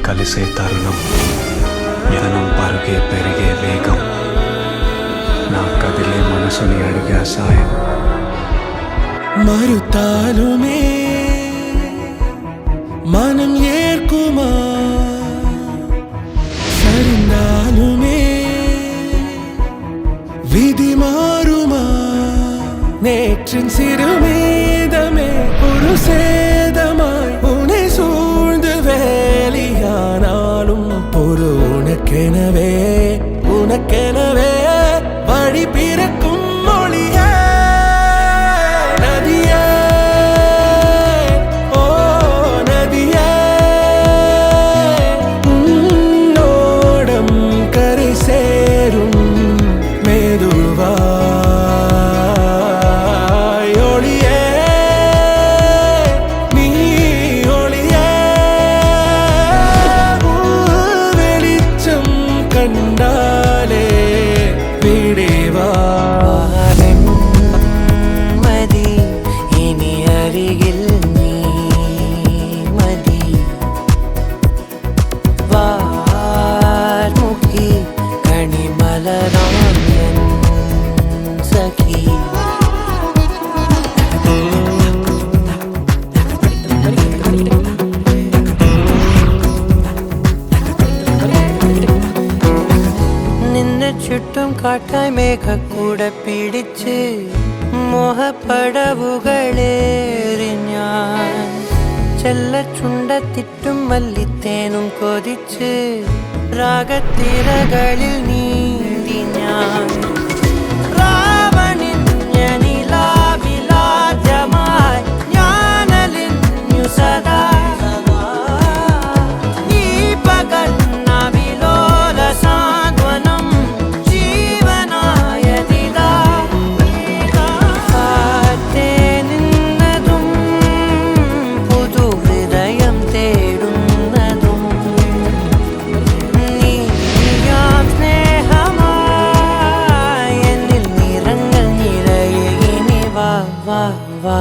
కలిసే తరుణం యదనం పరుగే పెరిగే వేగం నా కదిలే మనసుని అడిగా సాయం மறுத்தாலுமே மனம் ஏற்குமா சரிந்தாலுமே விதி மாறுமா நேற்றின் சிறுமீதமே ஒரு சேதமாய் உன்னை சூழ்ந்து வேலியானாலும் பொறு உனக்கெனவே உனக்கெனவே வழி பிறக்கும் மொழியே நதியே ஓ நதியே உன்னோடம் கரை சேரும் மெதுவாய் ஒளியே நீ ஒளியே வெளிச்சம் கண்டாலே விடிவா மதி இனி அருகில் நீ மதி வார்முகி கனிமலராம் என் சகி നിന്നെ ചുറ്റും കാട്ടായി മേഘക്കൂട പിടിച്ച് മോഹപ്പടവുകളേറി ഞാൻ ചെല്ലച്ചുണ്ടത്തിട്ടും മല്ലിത്തേനും കൊതിച്ച് രാഗത്തിരകളിൽ നീന്തി ഞാൻ രാവണിഞ്ഞനിലാവിലാദ്യമായി ഞാനലിഞ്ഞു സദാ ഈ പകൽ നവിലോല സാന്ത്വനം ജീവനായതിതാ കാത്തേ നിന്നതും പുതു ഹൃദയം തേടുന്നതും നീയാം സ്നേഹമായി എന്നിൽ നിറങ്ങൾ നിറയെ ഇനി വാ വാ വാ